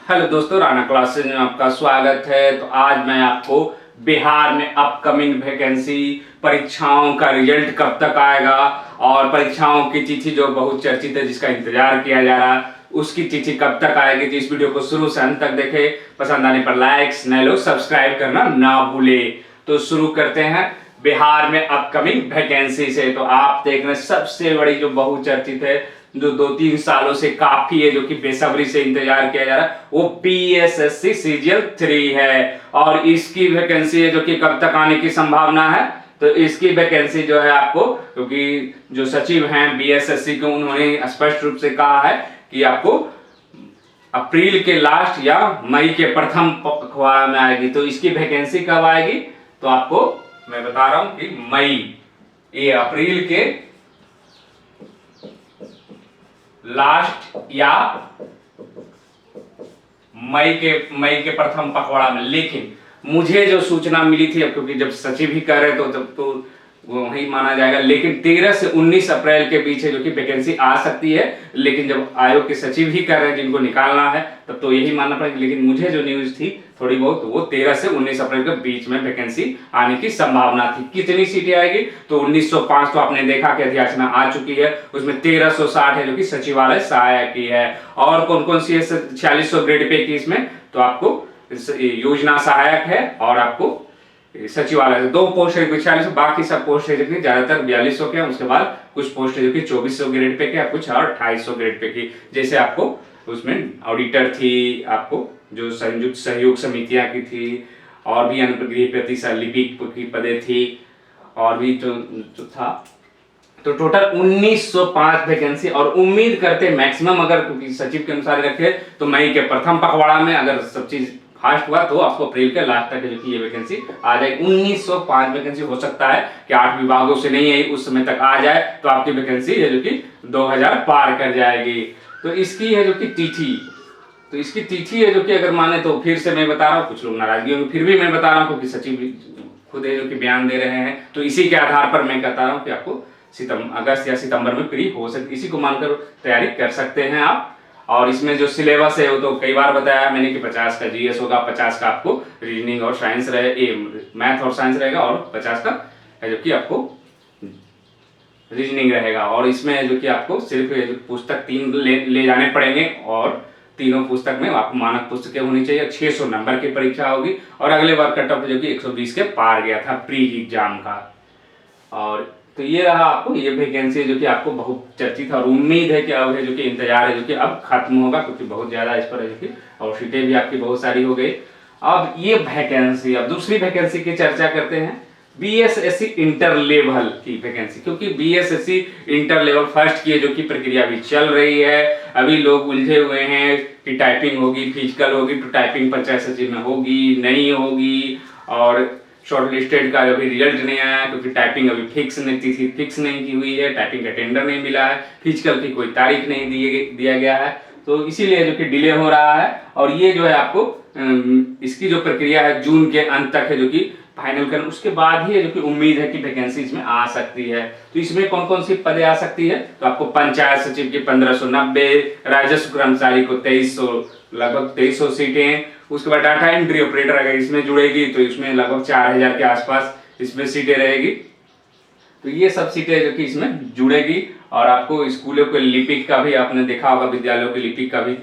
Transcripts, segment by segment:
Hello दोस्तों, Rana classes में आपका स्वागत है। तो आज मैं आपको बिहार में अपकमिंग वैकेंसी, परीक्षाओं का रिजल्ट कब तक आएगा और परीक्षाओं की तिथि जो बहुत चर्चित है, जिसका इंतजार किया जा रहा है, उसकी तिथि कब तक आएगी। तो इस वीडियो को शुरू से अंत तक देखें। पसंद आने पर लाइक्स, नए लोग सब्सक्राइब करना ना भूले। तो शुरू करते हैं बिहार में अपकमिंग वैकेंसी से। तो आप देख रहे हैं सबसे बड़ी जो बहुचर्चित है, जो 2-3 सालों से काफी है, जो कि बेसब्री से इंतजार किया जा रहा है, वो पीएसएससी सीजीएल 3 है। और इसकी वैकेंसी है जो कि कब तक आने की संभावना है। तो इसकी वैकेंसी जो है आपको, क्योंकि जो सचिव हैं बीएसएससी के, उन्होंने स्पष्ट रूप से कहा है कि आपको अप्रैल के लास्ट या मई के प्रथम पखवाड़ा में आएगी। तो इसकी वैकेंसी कब आएगी, तो आपको मैं बता रहा हूं कि मई, ये अप्रैल के लास्ट या मई के प्रथम पखवाड़ा में। लेकिन मुझे जो सूचना मिली थी, अब क्योंकि जब सचिव ही कह रहे तो तब तो वही माना जाएगा, लेकिन 13 से 19 अप्रैल के बीच है जो कि वैकेंसी आ सकती है। लेकिन जब आयोग के सचिव ही कह रहे हैं जिनको निकालना है, तब तो यही मानना पड़ेगा। लेकिन मुझे जो न्यूज थी थोड़ी बहुत, वो 13 से 19 अप्रैल के बीच में वैकेंसी आने की संभावना थी। कितनी सीटें आएगी, तो 1905 तो आपने देखा कि अधियाचना आ चुकी है, उसमें 1360 है जो कि सचिवालय सहायक की है। और कौन कौन सी है 4600 ग्रेड पे की, इसमें तो आपको योजना सहायक है और आपको सचिवालय 2 पोस्ट है 4600, बाकी सब पोस्ट है जो कि ज्यादातर 4200 के। उसके बाद कुछ पोस्ट है जो कि 2400 ग्रेड पे के, कुछ और 2800 ग्रेड पे की। जैसे आपको उसमें ऑडिटर थी, आपको जो संयुक्त सहयोग समितियां की थी, और भी अन्य गृह प्रति लिपिक की पदे थी, और भी जो था। तो टोटल 1905 वैकेंसी। और उम्मीद करते मैक्सिमम, अगर क्योंकि सचिव के अनुसार रखे, तो मई के प्रथम पखवाड़ा में अगर सब चीज फास्ट हुआ तो आपको अप्रैल के लास्ट तक जो कि ये वैकेंसी आ जाएगी। 1905 वैकेंसी। हो सकता है कि 8 विभागों से नहीं है, उस समय तक आ जाए तो आपकी वैकेंसी है जो कि 2000 पार कर जाएगी। तो इसकी है जो कि तिथि, तो इसकी तिथि है जो कि अगर माने तो फिर से मैं बता रहा हूँ, कुछ लोग नाराजगी होंगे, फिर भी मैं बता रहा हूँ क्योंकि सचिव खुद है जो कि बयान दे रहे हैं। तो इसी के आधार पर मैं कहता रहा हूँ कि आपको अगस्त या सितंबर में फ्री हो सकती, इसी को मानकर तैयारी कर सकते हैं आप। और इसमें जो सिलेबस है वो तो कई बार बताया मैंने कि 50 का जीएस होगा, 50 का आपको रीजनिंग और साइंस रहे, मैथ और साइंस रहेगा, और 50 का है जो कि आपको रीजनिंग रहेगा। और इसमें जो कि आपको सिर्फ पुस्तक 3 ले जाने पड़ेंगे, और तीनों पुस्तक में आपको मानक पुस्तकें होनी चाहिए। 600 नंबर की परीक्षा होगी, और अगले बार कट ऑफ जो कि 120 के पार गया था प्री एग्जाम का। और तो ये रहा आपको ये वैकेंसी जो कि आपको बहुत चर्चित है, और उम्मीद है कि अब है जो कि इंतजार है जो कि अब खत्म होगा, क्योंकि बहुत ज्यादा इस पर है जो कि, और सीटें भी आपकी बहुत सारी हो गई। अब ये वैकेंसी, अब दूसरी वैकेंसी की चर्चा करते हैं, बीएसएससी इंटर लेवल की वैकेंसी। क्योंकि बीएसएससी इंटर लेवल फर्स्ट की है जो कि प्रक्रिया भी चल रही है। अभी लोग उलझे हुए हैं कि टाइपिंग होगी, फिजिकल होगी, तो टाइपिंग पंचायत सचिव में होगी नहीं होगी, और शॉर्ट लिस्टेड का अभी रिजल्ट नहीं आया क्योंकि टाइपिंग अभी फिक्स नहीं की हुई है, टाइपिंग का टेंडर नहीं मिला है, फिजिकल की कोई तारीख नहीं दिया गया है। तो इसीलिए जो कि डिले हो रहा है। और ये जो है आपको इसकी जो प्रक्रिया है जून के अंत तक है जो कि फाइनल करना, उसके बाद ही है जो कि उम्मीद है कि वैकेंसी इसमें आ सकती है। तो इसमें कौन कौन सी पदे आ सकती है, तो आपको पंचायत सचिव की 1590, राजस्व कर्मचारी को 2300, लगभग 2300 सीटें। उसके बाद डाटा एंट्री ऑपरेटर अगर इसमें जुड़ेगी तो इसमें लगभग 4000 के आसपास इसमें सीटें रहेगी। तो ये सब सीटें जो कि इसमें जुड़ेगी। और आपको स्कूलों के लिपिक का भी आपने देखा होगा, विद्यालयों के लिपिक का भी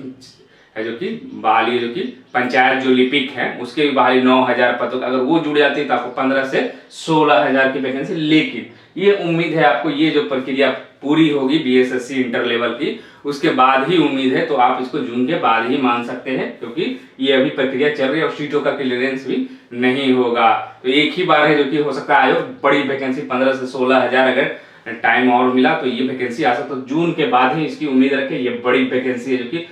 है जो कि बहाली, जो कि पंचायत जो लिपिक है उसके भी बहाली 9000 पदों, अगर वो जुड़ जाती है तो आपको 15 से 16000 की वैकेंसी। लेकिन ये उम्मीद है आपको, ये जो प्रक्रिया पूरी होगी बीएसएससी इंटर लेवल की, उसके बाद ही उम्मीद है। तो आप इसको जून के बाद ही मान सकते हैं, क्योंकि ये अभी प्रक्रिया चल रही है और सीटों का क्लियरेंस भी नहीं होगा। तो एक ही बार है जो कि हो सकता है आयोग बड़ी वैकेंसी 15 से 16000 अगर टाइम और मिला तो ये वैकेंसी आ सकता है। तो जून के बाद ही इसकी उम्मीद रखें। ये बड़ी वैकेंसी है जो कि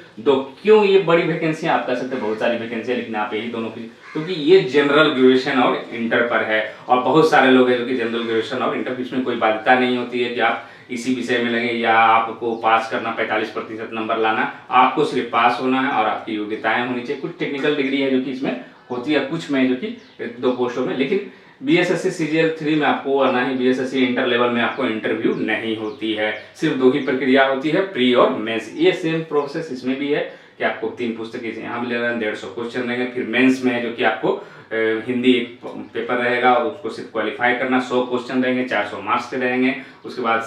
क्यों ये बड़ी वैकेंसी, आप कह सकते हैं बहुत सारी वैकेंसी है, लेकिन आप यही दोनों की, क्योंकि ये जनरल ग्रेजुएशन और इंटर पर है। और बहुत सारे लोग हैं जो कि जनरल ग्रेजुएशन और इंटर, इसमें कोई बाध्यता नहीं होती है कि आप इसी विषय में लगे या आपको पास करना 45% नंबर लाना, आपको सिर्फ पास होना है और आपकी योग्यताएं होनी चाहिए। कुछ टेक्निकल डिग्री है जो कि इसमें होती है कुछ में जो कि 1-2 पोस्टों में। लेकिन बीएसएससी सीजीएल 3 में आपको और ना ही बीएसएससी इंटर लेवल में आपको इंटरव्यू नहीं होती है। सिर्फ 2 ही प्रक्रिया होती है, प्री और मेंस। ये सेम प्रोसेस इसमें भी है कि आपको 3 पुस्तकें यहाँ भी ले रहे हैं, 150 क्वेश्चन रहेंगे। फिर मेंस में जो कि आपको हिंदी एक पेपर रहेगा, उसको सिर्फ क्वालिफाई करना, 100 क्वेश्चन रहेंगे, 400 मार्क्स के रहेंगे। उसके बाद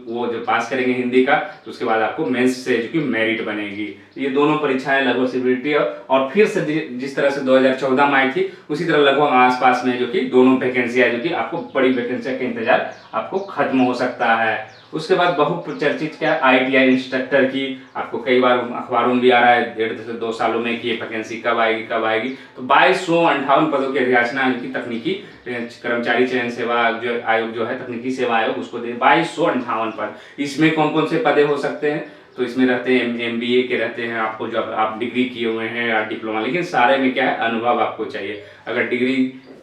वो जो पास करेंगे हिंदी का, तो उसके बाद आपको मेंस से जो कि मेरिट बनेगी। ये दोनों परीक्षाएं लगभग सिमिलरिटी और फिर से जिस तरह से 2014 में आई थी, उसी तरह लगभग आसपास में जो कि दोनों वैकेंसियां जो कि आपको बड़ी वैकेंसियां का इंतजार आपको खत्म हो सकता है। उसके बाद बहुचर्चित क्या आईटीआई इंस्ट्रक्टर की, आपको कई बार अखबारों में भी आ रहा है 1.5 से 2 सालों में कि ये वैकेंसी कब आएगी कब आएगी। तो 2258 पदों की अधियाचना की तकनीकी कर्मचारी चयन सेवा जो आयोग जो है, तकनीकी सेवा आयोग, उसको दे 2258 पद। इसमें कौन कौन से पदे हो सकते हैं? तो इसमें रहते हैं एमबीए के रहते हैं, आपको जो आप डिग्री किए हुए हैं या डिप्लोमा, लेकिन सारे में क्या है, अनुभव आपको चाहिए। अगर डिग्री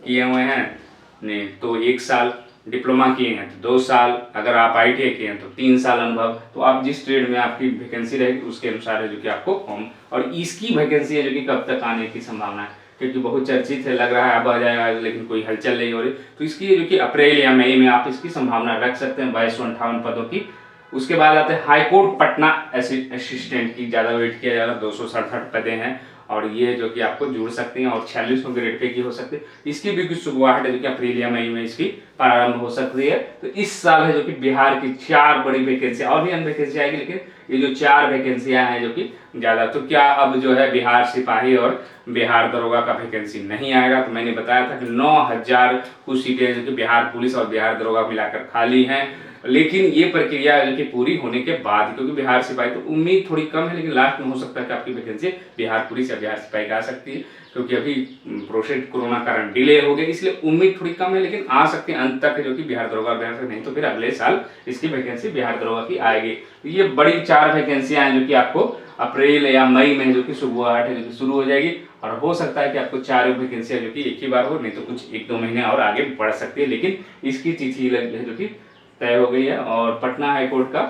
किए हुए हैं नहीं तो 1 साल, डिप्लोमा किए हैं तो 2 साल, अगर आप आईटीआई किए हैं तो 3 साल अनुभव। तो आप जिस ट्रेड में आपकी वैकेंसी रहेगी उसके अनुसार है जो कि आपको फॉर्म, और इसकी वैकेंसी है जो कि कब तक आने की संभावना है, क्योंकि बहुत चर्चित है, लग रहा है अब आ जाएगा, लेकिन कोई हलचल नहीं हो रही। तो इसकी जो कि अप्रैल या मई में आप इसकी संभावना रख सकते हैं, 2258 पदों की। उसके बाद आते हैं हाईकोर्ट पटना असिस्टेंट की, ज़्यादा वेट किया जा रहा है, 267 पदे हैं, और ये जो कि आपको जुड़ सकती हैं और 46 ग्रेड पे की हो सकती है। इसकी भी कुछ शुरुआत है जो कि अप्रैल या मई में इसकी प्रारंभ हो सकती है। तो इस साल है जो कि बिहार की 4 बड़ी वैकेंसी, और भी अन्य वैकेंसी आएगी, लेकिन ये जो 4 वैकेंसियां हैं जो कि ज़्यादा। तो क्या अब जो है बिहार सिपाही और बिहार दरोगा का वैकेंसी नहीं आएगा? तो मैंने बताया था कि 9000 कुछ सीटें जो कि बिहार पुलिस और बिहार दरोगा मिलाकर खाली हैं, लेकिन ये प्रक्रिया जो कि पूरी होने के बाद, क्योंकि बिहार सिपाही तो उम्मीद थोड़ी कम है, लेकिन लास्ट में हो सकता है कि आपकी वैकेंसी बिहार पुलिस या बिहार सिपाही का आ सकती है, क्योंकि अभी प्रोसेस कोरोना कारण डिले हो गए, इसलिए उम्मीद थोड़ी कम है, लेकिन आ सकती है अंत तक जो कि बिहार दरोगा बिहार से, नहीं तो फिर अगले साल इसकी वैकेंसी बिहार दरोगा की आएगी। तो ये बड़ी 4 वैकेंसियां हैं जो कि आपको अप्रैल या मई में जो कि शुरुआत है जो कि शुरू हो जाएगी, और हो सकता है कि आपको 4 वैकेंसियां जो कि एक ही बार हो, नहीं तो कुछ 1-2 महीने और आगे बढ़ सकती है, लेकिन इसकी तिथि जो कि तय हो गई है। और पटना हाईकोर्ट का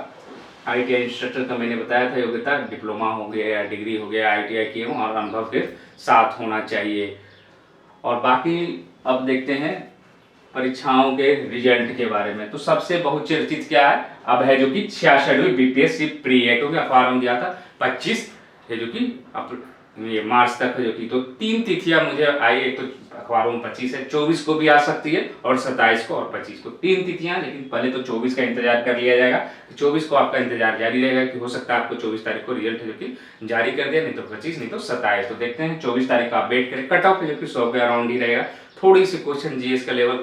आईटीआई इंस्ट्रक्टर का मैंने बताया था, योग्यता डिप्लोमा हो गया या डिग्री हो गया, आईटीआई किए हों और अनुभव के साथ होना चाहिए। और बाकी अब देखते हैं परीक्षाओं के रिजल्ट के बारे में। तो सबसे बहुचर्चित क्या है अब है जो कि 66वीं बीपीएससी प्री है, क्योंकि अखबार में दिया था 25 है जो कि ये मार्च तक है जो कि, तो 3 तिथियां मुझे आई, एक तो अखबारों में 25 है, 24 को भी आ सकती है और 27 को और 25 को, 3 तिथियां। लेकिन पहले तो 24 का इंतजार कर लिया जाएगा, 24 को आपका इंतजार जारी रहेगा कि हो सकता है आपको 24 तारीख को रिजल्ट है जो कि जारी कर दिया, नहीं तो 25 नहीं तो 27। तो देखते हैं 24 तारीख का आप वेट करें। कट ऑफ जो कि 100 के अराउंड ही रहेगा। थोड़ी सी क्वेश्चन जीएस का लेवल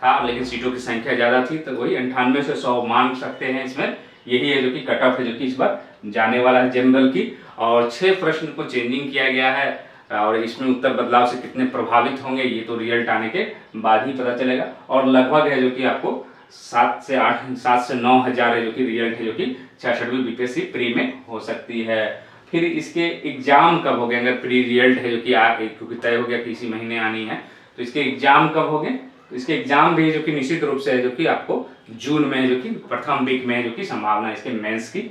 था, लेकिन सीटों की संख्या ज्यादा थी, तो वही 98 से 100 मान सकते हैं इसमें। यही है जो कि कट ऑफ है जो कि इस बार जाने वाला है जनरल की। और 6 प्रश्न को चेंजिंग किया गया है, और इसमें उत्तर बदलाव से कितने प्रभावित होंगे ये तो रिजल्ट आने के बाद ही पता चलेगा। और लगभग है जो कि आपको 7 से 9 हजार है जो कि रिजल्ट है जो कि 66वीं बीपीएससी प्री में हो सकती है। फिर इसके एग्जाम कब हो गए? अगर प्री रिजल्ट है जो कि क्योंकि तय हो गया कि इसी महीने आनी है, तो इसके एग्जाम कब हो गए? तो इसके एग्जाम भी जो कि निश्चित रूप से है जो कि आपको जून में जो कि प्रथम वीक में जो कि संभावना है इसके मेंस की।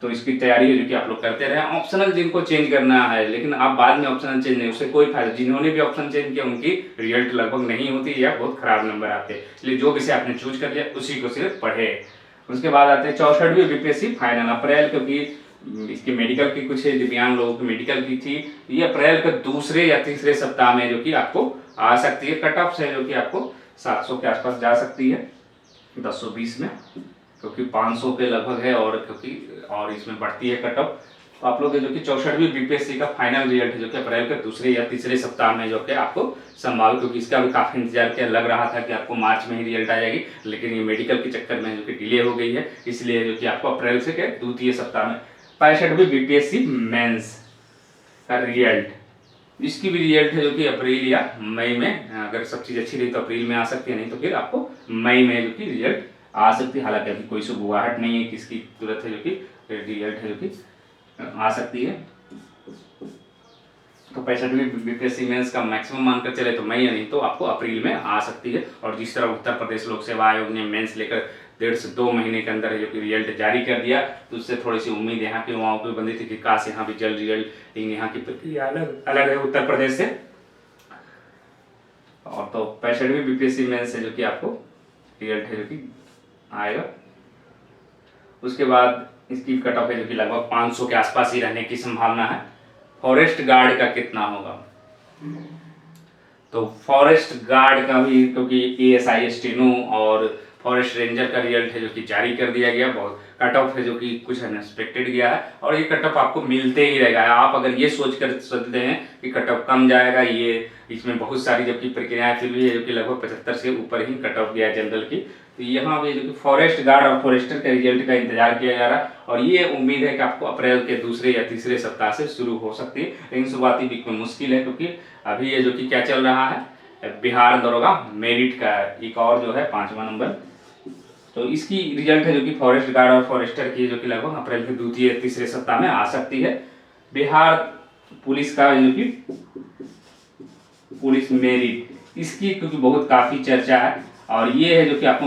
तो इसकी तैयारी है जो कि आप लोग करते रहे। ऑप्शनल जिनको चेंज करना है, लेकिन आप बाद में ऑप्शनल चेंज नहीं, उससे कोई फायदा, जिन्होंने भी ऑप्शन चेंज किया उनकी रिजल्ट लगभग नहीं होती या बहुत खराब नंबर आते हैं, इसलिए जो विषय आपने चूज कर लिया उसी को सिर्फ पढ़े। उसके बाद आते हैं 64वीं बीपीएससी फाइनल अप्रैल, क्योंकि इसके मेडिकल की कुछ दिव्यांग लोगों की मेडिकल की थी, ये अप्रैल के दूसरे या तीसरे सप्ताह में जो कि आपको आ सकती है। कट ऑफ से जो कि आपको 700 के आसपास जा सकती है 1020 में, क्योंकि 500 के लगभग है, और क्योंकि और इसमें बढ़ती है कट ऑफ। तो आप लोग जो कि 64वीं बीपीएससी का फाइनल रिजल्ट है जो कि अप्रैल के दूसरे या तीसरे सप्ताह में जो कि आपको संभावित, क्योंकि इसका भी काफी इंतजार किया, लग रहा था कि आपको मार्च में ही रिजल्ट आ जाएगी, लेकिन ये मेडिकल के चक्कर में जो कि डिले हो गई है, इसलिए जो कि आपको अप्रैल से के द्वितीय सप्ताह में 65वीं बीपीएससी मेंस का रिजल्ट, इसकी भी रिजल्ट है जो कि अप्रैल या मई में, अगर सब चीज़ अच्छी रही तो अप्रैल में आ सकती है, नहीं तो फिर आपको मई में जो कि रिजल्ट आ सकती है। हालांकि अभी कोई शुरुआत नहीं है किसकी तुरंत है जो कि रिजल्ट है जो कि आ सकती है। तो 65वीं बीपीएससी मेंस का मैक्सिमम मानकर चले तो मई, नहीं तो आपको अप्रैल में आ सकती है। और जिस तरह उत्तर प्रदेश लोक सेवा आयोग ने मेंस लेकर 1.5 से 2 महीने के अंदर जो कि रिजल्ट जारी कर दिया, तो उससे थोड़ी सी उम्मीद यहाँ के युवाओं को बंदी थी कि काश यहाँ भी जल्द रिजल्ट, लेकिन यहाँ की प्रक्रिया अलग अलग है उत्तर प्रदेश से। और तो 65वीं बीपीएससी मेंस है जो कि आपको रिजल्ट है जो कि आएगा। उसके बाद इसकी कट ऑफ है जो कि लगभग 500 के आसपास ही रहने की संभावना है। फॉरेस्ट गार्ड का कितना होगा, तो फॉरेस्ट गार्ड का भी क्योंकि एएसआई स्टेनो और फॉरेस्ट रेंजर का रिजल्ट है जो कि जारी कर दिया गया, बहुत कट ऑफ है जो कि कुछ अनएक्सपेक्टेड गया है और ये कट ऑफ आपको मिलते ही रहेगा। आप अगर ये सोच कर चलते हैं कि कट ऑफ कम जाएगा, ये इसमें बहुत सारी जबकि प्रक्रियाएं फिर भी है जो कि लगभग 75 से ऊपर ही कट ऑफ गया है जनरल की, तो यहाँ पे जो कि फॉरेस्ट गार्ड और फॉरेस्टर के रिजल्ट का इंतजार किया जा रहा है और ये उम्मीद है कि आपको अप्रैल के दूसरे या तीसरे सप्ताह से शुरू हो सकती है, लेकिन शुरुआती वीक में मुश्किल है क्योंकि अभी ये जो कि क्या चल रहा है, बिहार दरोगा मेरिट का एक और जो है 5वां नंबर, तो इसकी रिजल्ट है जो कि फॉरेस्ट गार्ड और फॉरेस्टर की जो कि लगभग अप्रैल के द्वितीय तीसरे सप्ताह में आ सकती है। बिहार पुलिस का जो कि पुलिस मेरिट, इसकी क्योंकि बहुत काफी चर्चा है और ये है जो कि आपको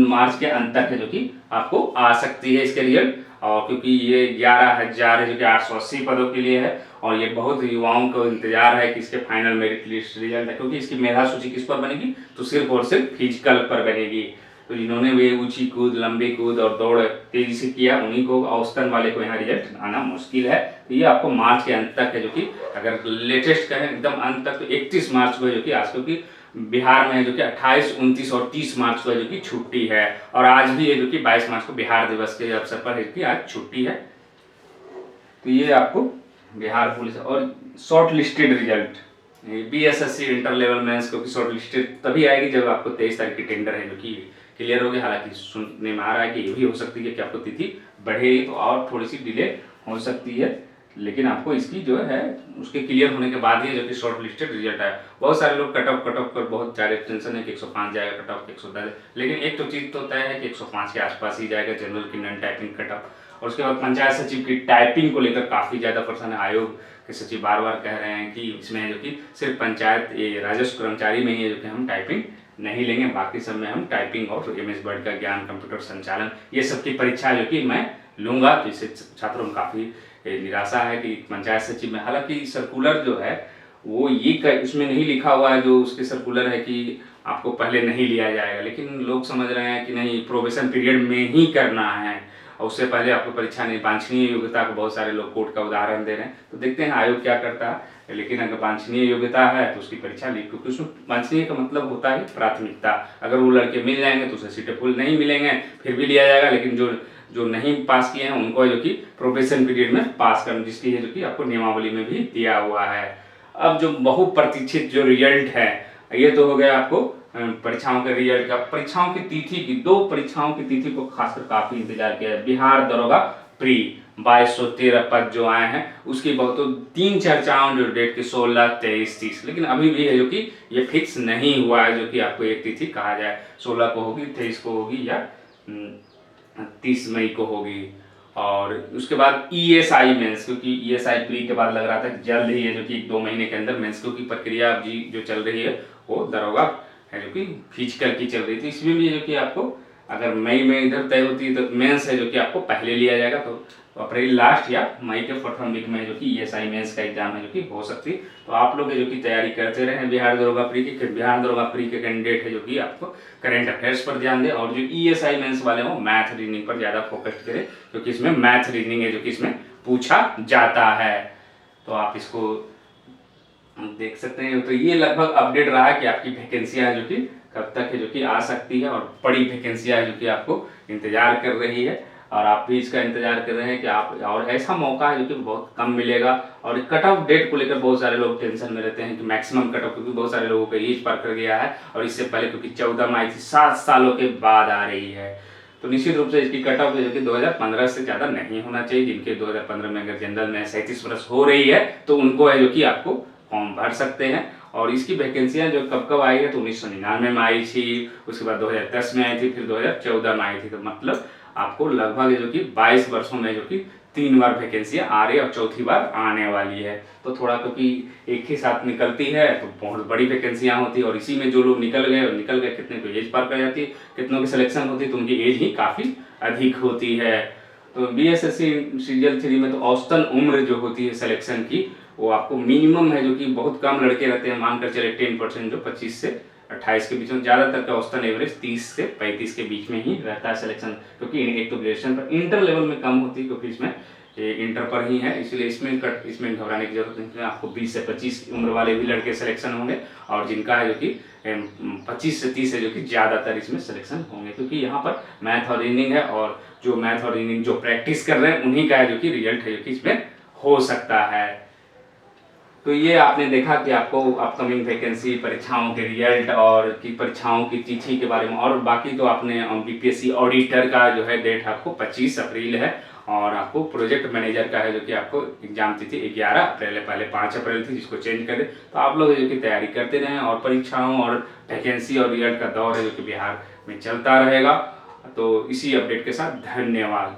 मार्च के अंत तक है जो कि आपको आ सकती है इसके रिजल्ट, और क्योंकि ये 11,000 है जो कि 880 पदों के लिए है और ये बहुत युवाओं को इंतजार है कि इसके फाइनल मेरिट लिस्ट रिजल्ट है, क्योंकि इसकी मेधा सूची किस पर बनेगी, तो सिर्फ और सिर्फ फिजिकल पर बनेगी। तो जिन्होंने वे ऊंची कूद, लंबी कूद और दौड़ तेजी से किया उन्हीं को, औसतन वाले को यहाँ रिजल्ट आना मुश्किल है। तो ये आपको मार्च के अंत तक है जो कि अगर लेटेस्ट कहें एकदम अंत तक तो 31 मार्च को है जो कि आज, क्योंकि बिहार में है जो कि 28, 29 और 30 मार्च को है जो कि छुट्टी है और आज भी है जो कि 22 मार्च को बिहार दिवस के अवसर पर है कि आज छुट्टी है। तो ये आपको बिहार पुलिस और shortlisted result BSSC inter level mains, क्योंकि शॉर्ट लिस्टेड तभी आएगी जब आपको 23 तारीख की टेंडर है जो कि क्लियर हो गई। हालांकि सुनने में आ रहा है कि ये भी हो सकती है कि आपको तिथि बढ़ेगी तो और थोड़ी सी डिले हो सकती है, लेकिन आपको इसकी जो है उसके क्लियर होने के बाद ही जो कि शॉर्ट लिस्टेड रिजल्ट आया। बहुत सारे लोग कट ऑफ पर बहुत सारे टेंशन है कि 105 जाएगा कट ऑफ 110, लेकिन एक तो चीज़ तो तय है कि 105 के आसपास ही जाएगा जनरल की नॉन टाइपिंग कट ऑफ। और उसके बाद पंचायत सचिव की टाइपिंग को लेकर काफ़ी ज़्यादा परेशान है। आयोग के सचिव बार बार कह रहे हैं कि इसमें जो कि सिर्फ पंचायत राजस्व कर्मचारी में ही है जो कि हम टाइपिंग नहीं लेंगे, बाकी सब में हम टाइपिंग और एमएस वर्ड का ज्ञान, कंप्यूटर संचालन, ये सब की परीक्षा जो कि मैं लूँगा। तो इससे छात्रों में काफ़ी निराशा है कि पंचायत सचिव में, हालांकि सर्कुलर जो है वो ये इसमें नहीं लिखा हुआ है, जो उसके सर्कुलर है कि आपको पहले नहीं लिया जाएगा, लेकिन लोग समझ रहे हैं कि नहीं प्रोबेशन पीरियड में ही करना है और उससे पहले आपको परीक्षा नहीं। वांछनीय योग्यता को बहुत सारे लोग कोर्ट का उदाहरण दे रहे हैं, तो देखते हैं आयोग क्या करता है, लेकिन अगर वांछनीय योग्यता है तो उसकी परीक्षा ली, क्योंकि उसमें वांछनीय का मतलब होता है प्राथमिकता। अगर वो लड़के मिल जाएंगे तो उसे सीटें फुल, नहीं मिलेंगे फिर भी लिया जाएगा, लेकिन जो नहीं पास किए हैं उनको जो कि प्रोबेशन पीरियड में पास करना, जिसकी है जो कि आपको नियमावली में भी दिया हुआ है। अब जो बहुप्रतीक्षित जो रिजल्ट है, ये तो हो गया आपको परीक्षाओं के रिजल्ट का। परीक्षाओं की तिथि की, 2 परीक्षाओं की तिथि को खासकर काफी इंतजार किया है। बिहार दरोगा प्री 2213 पद जो आए हैं उसकी बहुत तो 3 चर्चाओं जो डेट की 16, 23, 30, लेकिन अभी भी है जो कि ये फिक्स नहीं हुआ है जो कि आपको एक तिथि कहा जाए 16 को होगी, 23 को होगी या 30 मई को होगी। और उसके बाद ईएसआई मेंस, क्योंकि ईएसआई प्री के बाद लग रहा था जल्द ही है जो कि 1-2 महीने के अंदर मेंस की प्रक्रिया जी जो चल रही है वो दरोगा है जो कि फिजिकल की चल रही थी। इसमें भी जो कि आपको अगर मई में इधर तय होती है तो मेंस है जो कि आपको पहले लिया जाएगा, तो अप्रैल लास्ट या मई के प्रथम वीक में जो कि ईएसआई मेंस का एग्जाम है जो कि हो सकती है। तो आप लोग जो कि तैयारी करते रहे बिहार दरोगा प्री की। बिहार दरोगा प्री के कैंडिडेट है जो कि आपको करेंट अफेयर्स पर ध्यान दें और जो ईएसआई मेंस वाले हो मैथ रीजनिंग पर ज़्यादा फोकस करें, क्योंकि इसमें मैथ रीजनिंग है जो कि इसमें पूछा जाता है। तो आप इसको देख सकते हैं। तो ये लगभग अपडेट रहा है कि आपकी वैकेंसियाँ जो कि कब तक है जो कि आ सकती है और बड़ी वैकेंसियाँ है जो कि आपको इंतजार कर रही है और आप भी इसका इंतजार कर रहे हैं कि आप, और ऐसा मौका है जो कि बहुत कम मिलेगा। और कट ऑफ डेट को लेकर बहुत सारे लोग टेंशन में रहते हैं कि मैक्सिमम कट ऑफ, क्योंकि बहुत सारे लोगों का एज पार कर गया है और इससे पहले क्योंकि 14 में आई थी 7 सालों के बाद आ रही है, तो निश्चित रूप से इसकी कट ऑफ जो कि 2015 से ज़्यादा नहीं होना चाहिए। जिनके 2015 में अगर जनरल में 37 वर्ष हो रही है तो उनको है जो कि आपको फॉर्म भर सकते हैं। और इसकी वैकेंसियां जो कब कब आई है तो 1999 में आई थी, उसके बाद 2010 में आई थी, फिर 2014 में आई थी। तो मतलब आपको लगभग जो कि 22 वर्षों में जो कि 3 बार वैकेंसियां आ रही है और चौथी बार आने वाली है। तो थोड़ा क्योंकि एक ही साथ निकलती है तो बहुत बड़ी वैकेंसियां होती है और इसी में जो लोग निकल गए कितने को एज पार कर जाती है, कितनों की सिलेक्शन होती है तो उनकी एज ही काफ़ी अधिक होती है। तो BSSC सीरियल 3 में तो औसतन उम्र जो होती है सिलेक्शन की वो आपको मिनिमम है, जो कि बहुत कम लड़के रहते हैं, मानकर चले 10% जो 25 से 28 के बीच में, ज़्यादातर का औसतन एवरेज 30 से 35 के बीच में ही रहता है सिलेक्शन। क्योंकि एक तो ग्रेजुएशन पर, इंटर लेवल में कम होती है क्योंकि इसमें ये इंटर पर ही है, इसलिए इसमें घबराने की जरूरत नहीं है। आपको 20 से 25 उम्र वाले भी लड़के सिलेक्शन होंगे, और जिनका है जो कि 25 से 30 है जो कि ज़्यादातर इसमें सिलेक्शन होंगे, क्योंकि यहाँ पर मैथ और रीजनिंग है, और जो मैथ और रीजनिंग जो प्रैक्टिस कर रहे हैं उन्हीं का है जो कि रिजल्ट है जो कि इसमें हो सकता है। तो ये आपने देखा कि आपको अपकमिंग वैकेंसी, परीक्षाओं के रिजल्ट और की परीक्षाओं की तिथि के बारे में, और बाकी तो आपने BPSC ऑडिटर का जो है डेट आपको 25 अप्रैल है, और आपको प्रोजेक्ट मैनेजर का है जो कि आपको एग्जाम तिथि 11 अप्रैल है, पहले 5 अप्रैल थी जिसको चेंज कर दे। तो आप लोग जो कि तैयारी करते रहें, और परीक्षाओं और वैकेंसी और रिजल्ट का दौर है जो कि बिहार में चलता रहेगा। तो इसी अपडेट के साथ धन्यवाद।